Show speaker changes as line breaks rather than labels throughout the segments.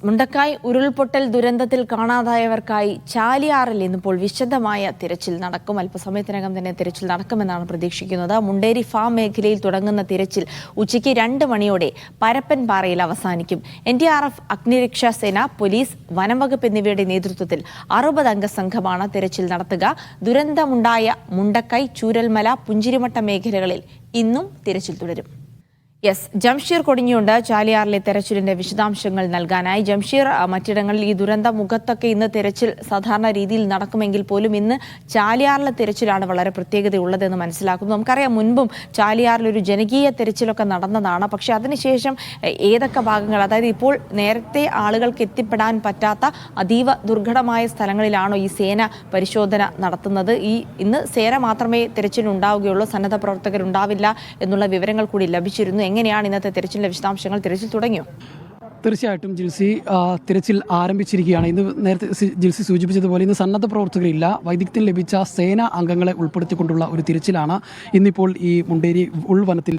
മുണ്ടക്കായ് ഉരുൾപൊട്ടൽ ദുരന്തത്തിൽ കാണാതായവർക്കായി ചാലിയാറിൽ ഇന്നിപ്പോൾ വിശദമായ തിരച്ചിൽ നടക്കും. അല്പസമയത്തിനകം തന്നെ തിരച്ചിൽ നടക്കുമെന്നാണ് പ്രതീക്ഷിക്കുന്നത്. മുണ്ടേരി ഫാം മേഖലയിൽ തുടങ്ങുന്ന തിരച്ചിൽ ഉച്ചയ്ക്ക് 2 മണിയോടെ പരപ്പൻപാറയിൽ അവസാനിക്കും. NDRF, അഗ്നിരക്ഷാ സേന, പോലീസ്, വനംവകുപ്പ് എന്നിവയുടെ നേതൃത്വത്തിൽ 60 അംഗ സംഘമാണ് തിരച്ചിൽ നടത്തുക. ദുരന്തമുണ്ടായ മുണ്ടക്കായ്, ചൂരൽമല, പുഞ്ചിരിമട്ട മേഖലകളിൽ ഇന്നും തിരച്ചിൽ തുടരും. ജംഷീർ കൊടിഞ്ഞുണ്ട് ചാലിയാറിലെ തെരച്ചിലിന്റെ വിശദാംശങ്ങൾ നൽകാനായി. ജംഷീർ, മറ്റിടങ്ങളിൽ ഈ ദുരന്ത മുഖത്തൊക്കെ ഇന്ന് തെരച്ചിൽ സാധാരണ രീതിയിൽ നടക്കുമെങ്കിൽ പോലും ഇന്ന് ചാലിയാറിലെ തെരച്ചിലാണ് വളരെ പ്രത്യേകതയുള്ളതെന്ന് മനസ്സിലാക്കുന്നു. നമുക്കറിയാം, മുൻപും ചാലിയാറിൽ ഒരു ജനകീയ തെരച്ചിലൊക്കെ നടന്നതാണ്. പക്ഷേ അതിനുശേഷം ഏതൊക്കെ ഭാഗങ്ങൾ, അതായത് ഇപ്പോൾ നേരത്തെ ആളുകൾക്ക് എത്തിപ്പെടാൻ പറ്റാത്ത അതീവ ദുർഘടമായ സ്ഥലങ്ങളിലാണോ ഈ സേന പരിശോധന നടത്തുന്നത്? ഇന്ന് സേന മാത്രമേ തെരച്ചിലുണ്ടാവുകയുള്ളൂ, സന്നദ്ധ പ്രവർത്തകരുണ്ടാവില്ല എന്നുള്ള വിവരങ്ങൾ കൂടി ലഭിച്ചിരുന്നു. എങ്ങനെയാണ് ഇന്നത്തെ തെരച്ചിലിന്റെ വിശദാംശങ്ങൾ? തെരച്ചിൽ തുടങ്ങിയോ?
തീർച്ചയായിട്ടും ജിൽസി, തിരച്ചിൽ ആരംഭിച്ചിരിക്കുകയാണ്. ഇന്ന് നേരത്തെ ജിൽസി സൂചിപ്പിച്ചതുപോലെ ഇന്ന് സന്നദ്ധ പ്രവർത്തകരില്ല, വൈദഗ്ധ്യം ലഭിച്ച സേനാ അംഗങ്ങളെ ഉൾപ്പെടുത്തിക്കൊണ്ടുള്ള ഒരു തിരച്ചിലാണ് ഇന്നിപ്പോൾ ഈ മുണ്ടേരി ഉൾവനത്തിൽ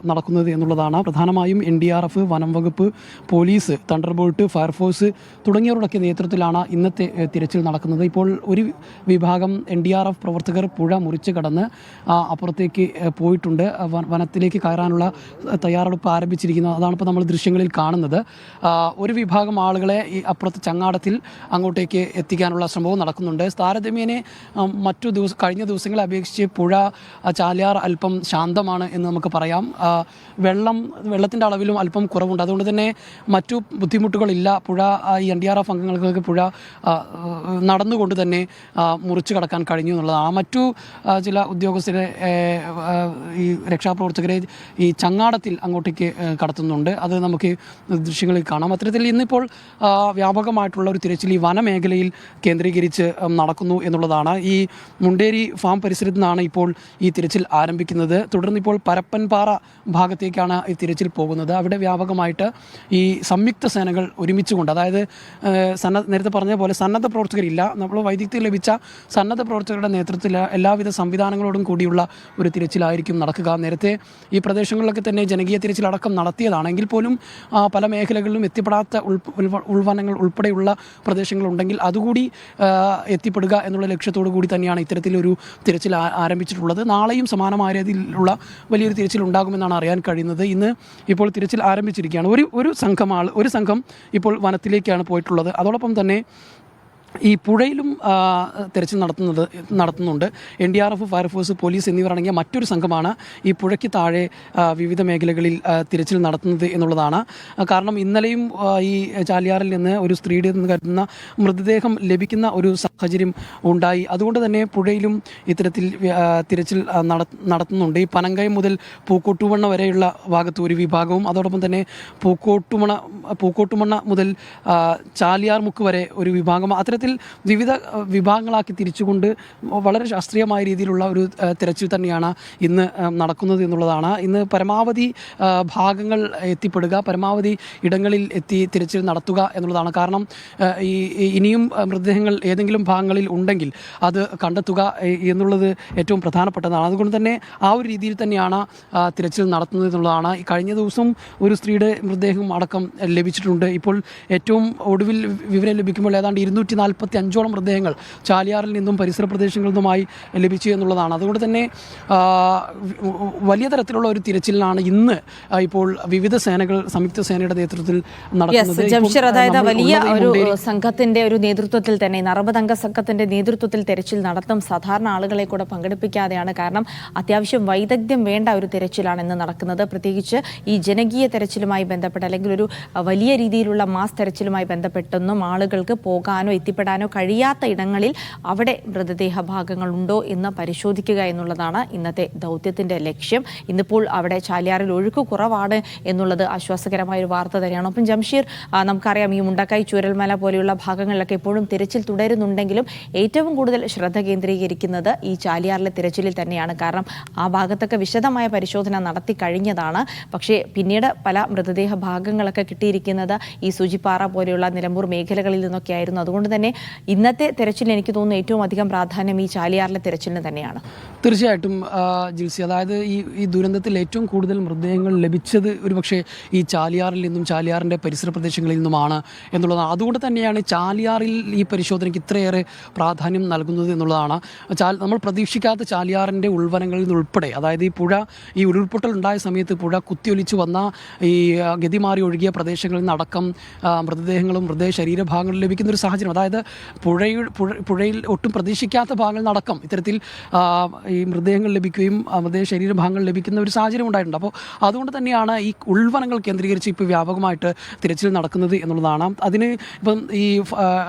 നടക്കുന്നത് എന്നുള്ളതാണ്. പ്രധാനമായും NDRF, വനം വകുപ്പ്, പോലീസ്, തണ്ടർബോൾട്ട്, ഫയർഫോഴ്സ് തുടങ്ങിയവരുടെയൊക്കെ നേതൃത്വത്തിലാണ് ഇന്നത്തെ തിരച്ചിൽ നടക്കുന്നത്. ഇപ്പോൾ ഒരു വിഭാഗം NDRF പ്രവർത്തകർ പുഴ മുറിച്ച് കടന്ന് അപ്പുറത്തേക്ക് പോയിട്ടുണ്ട്. വനത്തിലേക്ക് കയറാനുള്ള തയ്യാറെടുപ്പ് ആരംഭിച്ചിരിക്കുന്നത്. അതാണ് ഇപ്പോൾ നമ്മൾ ദൃശ്യങ്ങളിൽ കാണുന്നത്. ഒരു വിഭാഗം ആളുകളെ ഈ അപ്പുറത്ത് ചങ്ങാടത്തിൽ അങ്ങോട്ടേക്ക് എത്തിക്കാനുള്ള ശ്രമവും നടക്കുന്നുണ്ട്. താരതമ്യേന കഴിഞ്ഞ ദിവസങ്ങളെ അപേക്ഷിച്ച് പുഴ, ചാലിയാർ അല്പം ശാന്തമാണ് എന്ന് നമുക്ക് പറയാം. വെള്ളത്തിൻ്റെ അളവിലും അല്പം കുറവുണ്ട്. അതുകൊണ്ട് തന്നെ മറ്റു ബുദ്ധിമുട്ടുകളില്ല. പുഴ ഈ NDRF അംഗങ്ങൾക്ക് പുഴ നടന്നുകൊണ്ട് തന്നെ മുറിച്ചു കടക്കാൻ കഴിഞ്ഞു എന്നുള്ളതാണ്. മറ്റു ചില ഉദ്യോഗസ്ഥരെ, ഈ രക്ഷാപ്രവർത്തകരെ ഈ ചങ്ങാടത്തിൽ അങ്ങോട്ടേക്ക് കടത്തുന്നുണ്ട്. അത് നമുക്ക് ദൃശ്യങ്ങളിൽ കാണാം. അത്തരത്തിൽ ഇന്നിപ്പോൾ വ്യാപകമായിട്ടുള്ള ഒരു തിരച്ചിൽ ഈ വനമേഖലയിൽ കേന്ദ്രീകരിച്ച് നടക്കുന്നു എന്നുള്ളതാണ്. ഈ മുണ്ടേരി ഫാം പരിസരത്ത് നിന്നാണ് ഇപ്പോൾ ഈ തിരച്ചിൽ ആരംഭിക്കുന്നത്. തുടർന്ന് ഇപ്പോൾ പരപ്പൻപാറ ഭാഗത്തേക്കാണ് ഈ തിരച്ചിൽ പോകുന്നത്. അവിടെ വ്യാപകമായിട്ട് ഈ സംയുക്ത സേനകൾ ഒരുമിച്ചുകൊണ്ട്, അതായത് നേരത്തെ പറഞ്ഞ പോലെ സന്നദ്ധ പ്രവർത്തകരില്ല, നമ്മൾ വൈദഗ്ധ്യം ലഭിച്ച സന്നദ്ധ പ്രവർത്തകരുടെ നേതൃത്വത്തിൽ എല്ലാവിധ സംവിധാനങ്ങളോടും കൂടിയുള്ള ഒരു തിരച്ചിലായിരിക്കും നടക്കുക. നേരത്തെ ഈ പ്രദേശങ്ങളിലൊക്കെ തന്നെ ജനകീയ തിരച്ചിലടക്കം നടത്തിയതാണെങ്കിൽ പോലും പല മേഖലകളിലും എത്തിപ്പെടാത്ത ഉൾവനങ്ങൾ ഉൾപ്പെടെയുള്ള പ്രദേശങ്ങളുണ്ടെങ്കിൽ അതുകൂടി എത്തിപ്പെടുക എന്നുള്ള ലക്ഷ്യത്തോടു കൂടി തന്നെയാണ് ഇത്തരത്തിലൊരു തിരച്ചിൽ ആരംഭിച്ചിട്ടുള്ളത്. നാളെയും സമാനമായ രീതിയിലുള്ള വലിയൊരു തിരച്ചിൽ ഉണ്ടാകുമെന്നാണ് അറിയാൻ കഴിയുന്നത്. ഇന്ന് ഇപ്പോൾ തിരച്ചിൽ ആരംഭിച്ചിരിക്കുകയാണ്. ഒരു സംഘം ഇപ്പോൾ വനത്തിലേക്കാണ് പോയിട്ടുള്ളത്. അതോടൊപ്പം തന്നെ ഈ പുഴയിലും തിരച്ചിൽ നടത്തുന്നുണ്ട്. NDRF, ഫയർഫോഴ്സ്, പോലീസ് എന്നിവർ അടങ്ങിയ മറ്റൊരു സംഘമാണ് ഈ പുഴയ്ക്ക് താഴെ വിവിധ മേഖലകളിൽ തിരച്ചിൽ നടത്തുന്നത് എന്നുള്ളതാണ്. കാരണം ഇന്നലെയും ഈ ചാലിയാറിൽ നിന്ന് ഒരു സ്ത്രീയുടെ നിന്ന് കരുതുന്ന മൃതദേഹം ലഭിക്കുന്ന ഒരു സാഹചര്യം ഉണ്ടായി. അതുകൊണ്ട് തന്നെ പുഴയിലും ഇത്തരത്തിൽ തിരച്ചിൽ നടത്തുന്നുണ്ട്. ഈ പനങ്കയം മുതൽ പൂക്കോട്ടുമണ്ണ വരെയുള്ള ഭാഗത്ത് ഒരു വിഭാഗവും, അതോടൊപ്പം തന്നെ പൂക്കോട്ടുമണ്ണ മുതൽ ചാലിയാർ മുക്ക് വരെ ഒരു വിഭാഗം, അത്തരത്തിൽ വിവിധ വിഭാഗങ്ങളാക്കി തിരിച്ചുകൊണ്ട് വളരെ ശാസ്ത്രീയമായ രീതിയിലുള്ള ഒരു തിരച്ചിൽ തന്നെയാണ് ഇന്ന് നടക്കുന്നത് എന്നുള്ളതാണ്. ഇന്ന് പരമാവധി ഭാഗങ്ങൾ എത്തിപ്പെടുക, പരമാവധി ഇടങ്ങളിൽ എത്തി തിരച്ചിൽ നടത്തുക എന്നുള്ളതാണ്. കാരണം ഇനിയും മൃതദേഹങ്ങൾ ഏതെങ്കിലും ഭാഗങ്ങളിൽ ഉണ്ടെങ്കിൽ അത് കണ്ടെത്തുക എന്നുള്ളത് ഏറ്റവും പ്രധാനപ്പെട്ടതാണ്. അതുകൊണ്ട് തന്നെ ആ ഒരു രീതിയിൽ തന്നെയാണ് തിരച്ചിൽ നടത്തുന്നത് എന്നുള്ളതാണ്. കഴിഞ്ഞ ദിവസം ഒരു സ്ത്രീയുടെ മൃതദേഹം അടക്കം ലഭിച്ചിട്ടുണ്ട്. ഇപ്പോൾ ഏറ്റവും ഒടുവിൽ വിവരം ലഭിക്കുമ്പോൾ ഏതാണ്ട് 245ഓളം മൃതദേഹങ്ങൾ ചാലിയാറിൽ നിന്നും പരിസര പ്രദേശങ്ങളിൽ നിന്നുമായി ലഭിച്ചു എന്നുള്ളതാണ്. അതുകൊണ്ട് തന്നെ വലിയ തരത്തിലുള്ള ഒരു തിരച്ചിലാണ് ഇന്ന് ഇപ്പോൾ വിവിധ സേനകൾ, സംയുക്ത സേനയുടെ നേതൃത്വത്തിൽ നടക്കുന്നത്.
ജംഷീർ, അതായത് വലിയ ഒരു സംഘത്തിന്റെ ഒരു നേതൃത്വത്തിൽ തന്നെ 60 അംഗ സംഘത്തിന്റെ നേതൃത്വത്തിൽ തെരച്ചിൽ നടത്തും. സാധാരണ ആളുകളെ കൂടെ പങ്കെടുപ്പിക്കാതെയാണ്. കാരണം അത്യാവശ്യം വൈദഗ്ധ്യം വേണ്ട ഒരു തെരച്ചിലാണ് ഇന്ന് നടക്കുന്നത്. പ്രത്യേകിച്ച് ഈ ജനകീയ തെരച്ചിലുമായി ബന്ധപ്പെട്ട്, അല്ലെങ്കിൽ ഒരു വലിയ രീതിയിലുള്ള മാസ് തെരച്ചിലുമായി ബന്ധപ്പെട്ടൊന്നും ആളുകൾക്ക് പോകാനോ എത്തിപ്പെടാനോ കഴിയാത്ത ഇടങ്ങളിൽ അവിടെ മൃതദേഹ ഭാഗങ്ങൾ ഉണ്ടോ എന്ന് പരിശോധിക്കുക എന്നുള്ളതാണ് ഇന്നത്തെ ദൗത്യത്തിന്റെ ലക്ഷ്യം. ഇന്നിപ്പോൾ അവിടെ ചാലിയാറിൽ ഒഴുക്ക് കുറവാണ് എന്നുള്ളത് ആശ്വാസകരമായ ഒരു വാർത്ത തന്നെയാണ്. ഒപ്പം ജംഷീർ, നമുക്കറിയാം, ഈ മുണ്ടക്കായ്, ചൂരൽമല പോലെയുള്ള ഭാഗങ്ങളിലൊക്കെ എപ്പോഴും തിരച്ചിൽ തുടരുന്നുണ്ടെങ്കിലും ഏറ്റവും കൂടുതൽ ശ്രദ്ധ കേന്ദ്രീകരിക്കുന്നത് ഈ ചാലിയാറിലെ തിരച്ചിലിൽ തന്നെയാണ്. കാരണം ആ ഭാഗത്തൊക്കെ വിശദമായ പരിശോധന നടത്തി കഴിഞ്ഞതാണ്. പക്ഷേ പിന്നീട് പല മൃതദേഹ ഭാഗങ്ങളൊക്കെ കിട്ടിയിരിക്കുന്നത് ഈ സൂചിപ്പാറ പോലെയുള്ള നിലമ്പൂർ മേഖലകളിൽ നിന്നൊക്കെ ആയിരുന്നു. അതുകൊണ്ട് തന്നെ തന്നെ ഇന്നത്തെ തെരച്ചിലിന് എനിക്ക് തോന്നുന്നു ഏറ്റവും അധികം പ്രാധാന്യം ഈ ചാലിയാറിലെ തെരച്ചിലിന് തന്നെയാണ്.
തീർച്ചയായിട്ടും ജിൽസി, അതായത് ഈ ദുരന്തത്തിൽ ഏറ്റവും കൂടുതൽ മൃതദേഹങ്ങൾ ലഭിച്ചത് ഒരുപക്ഷെ ഈ ചാലിയാറിൽ നിന്നും ചാലിയാറിൻ്റെ പരിസര പ്രദേശങ്ങളിൽ നിന്നുമാണ് എന്നുള്ളതാണ്. അതുകൊണ്ട് തന്നെയാണ് ചാലിയാറിൽ ഈ പരിശോധനയ്ക്ക് ഇത്രയേറെ പ്രാധാന്യം നൽകുന്നത് എന്നുള്ളതാണ്. നമ്മൾ പ്രതീക്ഷിക്കാത്ത ചാലിയാറിൻ്റെ ഉൾവനങ്ങളിൽ നിന്നുൾപ്പെടെ, അതായത് ഈ ഉരുൾപൊട്ടൽ ഉണ്ടായ സമയത്ത് പുഴ കുത്തിയൊലിച്ചു വന്ന ഈ ഗതിമാറി ഒഴുകിയ പ്രദേശങ്ങളിൽ നിന്നടക്കം മൃതദേഹങ്ങളും മൃതദേഹ ശരീരഭാഗങ്ങളും ലഭിക്കുന്ന ഒരു സാഹചര്യം, അതായത് പുഴയിൽ ഒട്ടും പ്രതീക്ഷിക്കാത്ത ഭാഗങ്ങളിൽ നിന്നടക്കം ഇത്തരത്തിൽ ഈ മൃതദേഹങ്ങൾ ലഭിക്കുകയും മൃതദേഹ ശരീരഭാഗങ്ങൾ ലഭിക്കുന്ന ഒരു സാഹചര്യം ഉണ്ടായിട്ടുണ്ട്. അപ്പോൾ അതുകൊണ്ട് തന്നെയാണ് ഈ ഉൾവനങ്ങൾ കേന്ദ്രീകരിച്ച് ഇപ്പോൾ വ്യാപകമായിട്ട് തിരച്ചിൽ നടക്കുന്നത് എന്നുള്ളതാണ്. അതിന് ഇപ്പം ഈ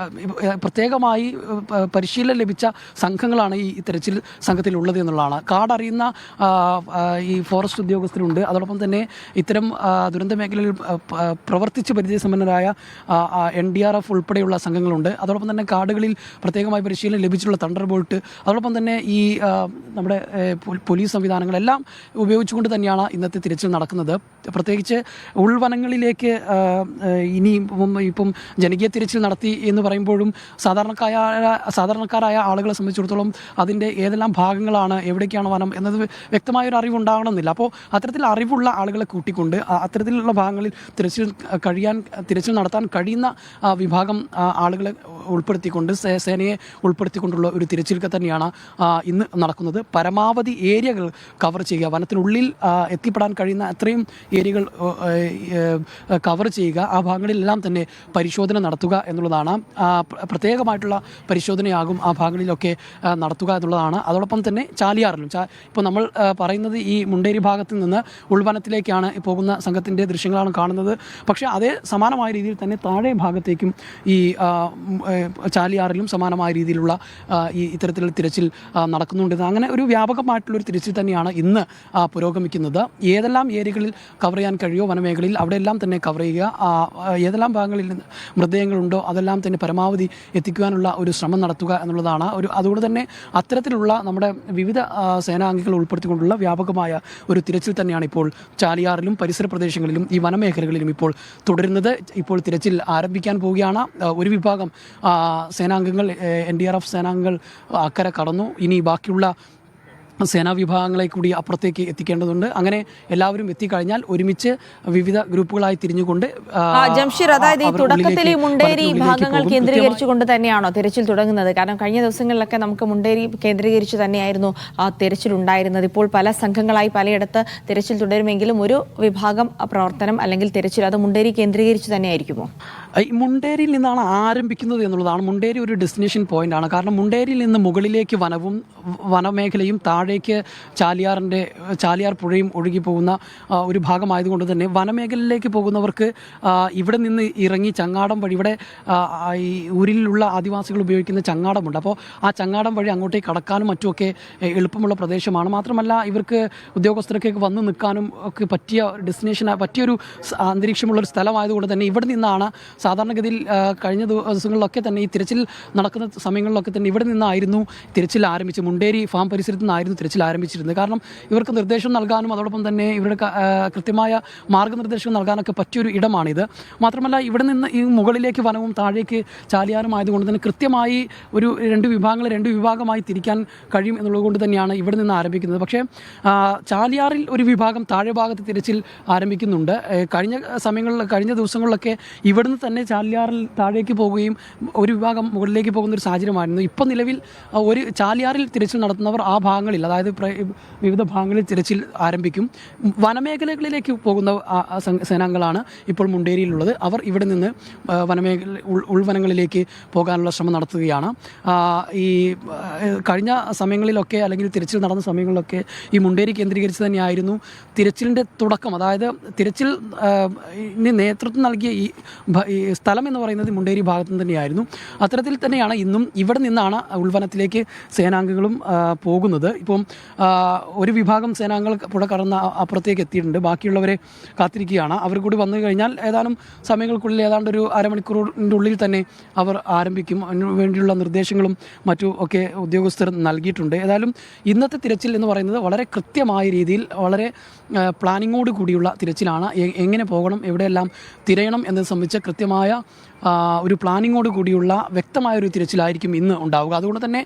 പ്രത്യേകമായി പരിശീലനം ലഭിച്ച സംഘങ്ങളാണ് ഈ തിരച്ചിൽ സംഘത്തിലുള്ളത് എന്നുള്ളതാണ്. കാടറിയുന്ന ഈ ഫോറസ്റ്റ് ഉദ്യോഗസ്ഥരുണ്ട്. അതോടൊപ്പം തന്നെ ഇത്തരം ദുരന്ത മേഖലയിൽ പ്രവർത്തിച്ച് പരിചയസമ്പന്നരായ NDRF ഉൾപ്പെടെയുള്ള സംഘങ്ങളുണ്ട്. അതോടൊപ്പം തന്നെ കാടുകളിൽ പ്രത്യേകമായി പരിശീലനം ലഭിച്ചിട്ടുള്ള തണ്ടർ ബോൾട്ട്, അതോടൊപ്പം തന്നെ ഈ നമ്മുടെ പോലീസ് സംവിധാനങ്ങളെല്ലാം ഉപയോഗിച്ചുകൊണ്ട് തന്നെയാണ് ഇന്നത്തെ തിരച്ചിൽ നടക്കുന്നത്. പ്രത്യേകിച്ച് ഉൾവനങ്ങളിലേക്ക് ഇപ്പം ജനകീയ തിരച്ചിൽ നടത്തി എന്ന് പറയുമ്പോഴും സാധാരണക്കാരായ ആളുകളെ സംബന്ധിച്ചിടത്തോളം അതിൻ്റെ ഏതെല്ലാം ഭാഗങ്ങളാണ്, എവിടേക്കാണ് വനം എന്നത് വ്യക്തമായൊരു അറിവുണ്ടാകണമെന്നില്ല. അപ്പോൾ അത്തരത്തിൽ അറിവുള്ള ആളുകളെ കൂട്ടിക്കൊണ്ട് അത്തരത്തിലുള്ള ഭാഗങ്ങളിൽ തിരച്ചിൽ നടത്താൻ കഴിയുന്ന വിഭാഗം ആളുകളെ ഉൾപ്പെടുത്തിക്കൊണ്ട്, സേനയെ ഉൾപ്പെടുത്തിക്കൊണ്ടുള്ള ഒരു തിരച്ചിലൊക്കെ തന്നെയാണ് ഇന്ന് നടക്കുന്നത്. പരമാവധി ഏരിയകൾ കവർ ചെയ്യുക, വനത്തിനുള്ളിൽ എത്തിപ്പെടാൻ കഴിയുന്ന അത്രയും ഏരിയകൾ കവർ ചെയ്യുക, ആ ഭാഗങ്ങളിലെല്ലാം തന്നെ പരിശോധന നടത്തുക എന്നുള്ളതാണ്. പ്രത്യേകമായിട്ടുള്ള പരിശോധനയാകും ആ ഭാഗങ്ങളിലൊക്കെ നടത്തുക എന്നുള്ളതാണ്. അതോടൊപ്പം തന്നെ ചാലിയാറിലും ഇപ്പോൾ നമ്മൾ പറയുന്നത് ഈ മുണ്ടേരി ഭാഗത്ത് നിന്ന് ഉൾവനത്തിലേക്കാണ് പോകുന്ന സംഘത്തിൻ്റെ ദൃശ്യങ്ങളാണ് കാണുന്നത്. പക്ഷേ അതേ സമാനമായ രീതിയിൽ തന്നെ താഴെ ഭാഗത്തേക്കും ഈ ചാലിയാറിലും സമാനമായ രീതിയിലുള്ള ഇത്തരത്തിലുള്ള തിരച്ചിൽ നടക്കുന്നുണ്ട്. അങ്ങനെ ഒരു വ്യാപകമായിട്ടുള്ളൊരു തിരച്ചിൽ തന്നെയാണ് ഇന്ന് പുരോഗമിക്കുന്നത്. ഏതെല്ലാം ഏരിയകളിൽ കവർ ചെയ്യാൻ കഴിയുമോ വനമേഖലയിൽ അവിടെയെല്ലാം തന്നെ കവർ ചെയ്യുക. ഏതെല്ലാം ഭാഗങ്ങളിൽ നിന്ന് മൃതദേഹങ്ങളുണ്ടോ അതെല്ലാം തന്നെ പരമാവധി എത്തിക്കുവാനുള്ള ഒരു ശ്രമം നടത്തുക എന്നുള്ളതാണ്. അതുകൊണ്ട് തന്നെ അത്തരത്തിലുള്ള നമ്മുടെ വിവിധ സേനാംഗങ്ങൾ ഉൾപ്പെടുത്തിക്കൊണ്ടുള്ള വ്യാപകമായ ഒരു തിരച്ചിൽ തന്നെയാണ് ഇപ്പോൾ ചാലിയാറിലും പരിസര പ്രദേശങ്ങളിലും ഈ വനമേഖലകളിലും ഇപ്പോൾ തുടരുന്നത്. ഇപ്പോൾ തിരച്ചിൽ ആരംഭിക്കാൻ പോവുകയാണ്. ഒരു വിഭാഗം സേനാംഗങ്ങൾ NDRF സേനാംഗങ്ങൾ അക്കരെ കടന്നു. ഇനി ബാക്കിയുള്ള സേനാ വിഭാഗങ്ങളെ കൂടി അപ്പുറത്തേക്ക് എത്തിക്കേണ്ടതുണ്ട്. അങ്ങനെ എല്ലാവരും എത്തിക്കഴിഞ്ഞാൽ ഒരുമിച്ച് വിവിധ ഗ്രൂപ്പുകളായി തിരിഞ്ഞുകൊണ്ട്
ജംഷീർ, അതായത് ഈ തുടക്കത്തിൽ ഈ മുണ്ടേരി ഭാഗങ്ങൾ കേന്ദ്രീകരിച്ചുകൊണ്ട് തന്നെയാണോ തിരച്ചിൽ തുടങ്ങുന്നത്? കാരണം കഴിഞ്ഞ ദിവസങ്ങളിലൊക്കെ നമുക്ക് മുണ്ടേരി കേന്ദ്രീകരിച്ച് തന്നെയായിരുന്നു ആ തിരച്ചിൽ ഉണ്ടായിരുന്നത്. ഇപ്പോൾ പല സംഘങ്ങളായി പലയിടത്ത് തിരച്ചിൽ തുടരുമെങ്കിലും ഒരു വിഭാഗം പ്രവർത്തനം അല്ലെങ്കിൽ തിരച്ചിൽ അത് മുണ്ടേരി കേന്ദ്രീകരിച്ച് തന്നെയായിരിക്കുമോ?
മുണ്ടേരിയിൽ നിന്നാണ് ആരംഭിക്കുന്നത് എന്നുള്ളതാണ്. മുണ്ടേരി ഒരു ഡെസ്റ്റിനേഷൻ പോയിന്റ് ആണ്. കാരണം മുണ്ടേരിയിൽ നിന്ന് മുകളിലേക്ക് വനമേഖലയും താഴേക്ക് ചാലിയാർ പുഴയും ഒഴുകി പോകുന്ന ഒരു ഭാഗമായതുകൊണ്ട് തന്നെ വനമേഖലയിലേക്ക് പോകുന്നവർക്ക് ഇവിടെ നിന്ന് ഇറങ്ങി ചങ്ങാടം വഴി, ഇവിടെ ഈ ഊരിലുള്ള ആദിവാസികൾ ഉപയോഗിക്കുന്ന ചങ്ങാടമുണ്ട്. അപ്പോൾ ആ ചങ്ങാടം വഴി അങ്ങോട്ടേക്ക് കടക്കാനും മറ്റുമൊക്കെ എളുപ്പമുള്ള പ്രദേശമാണ്. മാത്രമല്ല ഇവർക്ക് ഉദ്യോഗസ്ഥരൊക്കെ വന്ന് നിൽക്കാനും ഒക്കെ പറ്റിയ പറ്റിയൊരു അന്തരീക്ഷമുള്ളൊരു സ്ഥലമായതുകൊണ്ട് തന്നെ ഇവിടെ നിന്നാണ് സാധാരണഗതിയിൽ കഴിഞ്ഞ ദിവസങ്ങളിലൊക്കെ തന്നെ ഈ തിരച്ചിൽ നടക്കുന്ന സമയങ്ങളിലൊക്കെ തന്നെ ഇവിടെ നിന്നായിരുന്നു തിരച്ചിൽ ആരംഭിച്ച് മുണ്ടേരി ഫാം പരിസരത്ത് നിന്നായിരുന്നു തിരച്ചിൽ ആരംഭിച്ചിരുന്നത്. കാരണം ഇവർക്ക് നിർദ്ദേശം നൽകാനും അതോടൊപ്പം തന്നെ ഇവരുടെ കൃത്യമായ മാർഗ്ഗനിർദ്ദേശം നൽകാനൊക്കെ പറ്റിയൊരു ഇടമാണിത്. മാത്രമല്ല ഇവിടെ നിന്ന് ഈ മുകളിലേക്ക് വനവും താഴേക്ക് ചാലിയാറും ആയതുകൊണ്ട് തന്നെ കൃത്യമായി ഒരു രണ്ട് വിഭാഗമായി തിരിക്കാൻ കഴിയും എന്നുള്ളത് കൊണ്ട് തന്നെയാണ് ഇവിടെ നിന്ന് ആരംഭിക്കുന്നത്. പക്ഷേ ചാലിയാറിൽ ഒരു വിഭാഗം താഴെ ഭാഗത്ത് തിരച്ചിൽ ആരംഭിക്കുന്നുണ്ട്. കഴിഞ്ഞ ദിവസങ്ങളിലൊക്കെ ഇവിടുന്ന് തന്നെ ചാലിയാറിൽ താഴേക്ക് പോവുകയും ഒരു വിഭാഗം മുകളിലേക്ക് പോകുന്ന ഒരു സാഹചര്യമായിരുന്നു. ഇപ്പോൾ നിലവിൽ ഒരു ചാലിയാറിൽ തിരച്ചിൽ നടത്തുന്നവർ ആ ഭാഗങ്ങളിൽ, അതായത് വിവിധ ഭാഗങ്ങളിൽ തിരച്ചിൽ ആരംഭിക്കും. വനമേഖലകളിലേക്ക് പോകുന്ന സേനാംഗങ്ങളാണ് ഇപ്പോൾ മുണ്ടേരിയിലുള്ളത്. അവർ ഇവിടെ നിന്ന് ഉൾവനങ്ങളിലേക്ക് പോകാനുള്ള ശ്രമം നടത്തുകയാണ്. ഈ കഴിഞ്ഞ സമയങ്ങളിലൊക്കെ അല്ലെങ്കിൽ തിരച്ചിൽ നടന്ന സമയങ്ങളിലൊക്കെ ഈ മുണ്ടേരി കേന്ദ്രീകരിച്ച് തന്നെയായിരുന്നു തിരച്ചിലിൻ്റെ തുടക്കം. അതായത് തിരച്ചിൽ നേതൃത്വം നൽകിയ ഈ സ്ഥലം എന്ന് പറയുന്നത് മുണ്ടേരി ഭാഗത്തു തന്നെയായിരുന്നു. അത്തരത്തിൽ തന്നെയാണ് ഇന്നും ഇവിടെ നിന്നാണ് ഉൾവനത്തിലേക്ക് സേനാംഗങ്ങളും പോകുന്നത്. ഇപ്പം ഒരു വിഭാഗം സേനാംഗങ്ങൾ പുഴ കടന്ന് അപ്പുറത്തേക്ക് എത്തിയിട്ടുണ്ട്. ബാക്കിയുള്ളവരെ കാത്തിരിക്കുകയാണ്. അവർ കൂടി വന്നു കഴിഞ്ഞാൽ ഏതാനും സമയങ്ങൾക്കുള്ളിൽ ഏതാണ്ട് ഒരു അരമണിക്കൂറിൻ്റെ ഉള്ളിൽ തന്നെ അവർ ആരംഭിക്കും. അതിനു വേണ്ടിയുള്ള നിർദ്ദേശങ്ങളും മറ്റും ഒക്കെ ഉദ്യോഗസ്ഥർ നൽകിയിട്ടുണ്ട്. ഏതായാലും ഇന്നത്തെ തിരച്ചിൽ എന്ന് പറയുന്നത് വളരെ കൃത്യമായ രീതിയിൽ വളരെ പ്ലാനിങ്ങോട് കൂടിയുള്ള തിരച്ചിലാണ്. എങ്ങനെ പോകണം, എവിടെയെല്ലാം തിരയണം എന്നത് സംബന്ധിച്ച കൃത്യമായ കൃത്യമായ ഒരു പ്ലാനിങ്ങോട് കൂടിയുള്ള വ്യക്തമായ ഒരു തിരച്ചിലായിരിക്കും ഇന്ന് ഉണ്ടാവുക. അതുകൊണ്ട് തന്നെ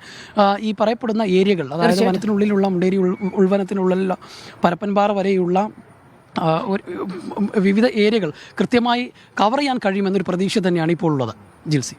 ഈ പറയപ്പെടുന്ന ഏരിയകൾ, അതായത് വനത്തിനുള്ളിലുള്ള മുണ്ടേരി ഉൾവനത്തിനുള്ളിലുള്ള പരപ്പൻപാറ വരെയുള്ള വിവിധ ഏരിയകൾ കൃത്യമായി കവർ ചെയ്യാൻ കഴിയുമെന്നൊരു പ്രതീക്ഷ തന്നെയാണ് ഇപ്പോൾ ഉള്ളത്. ജിൽസി.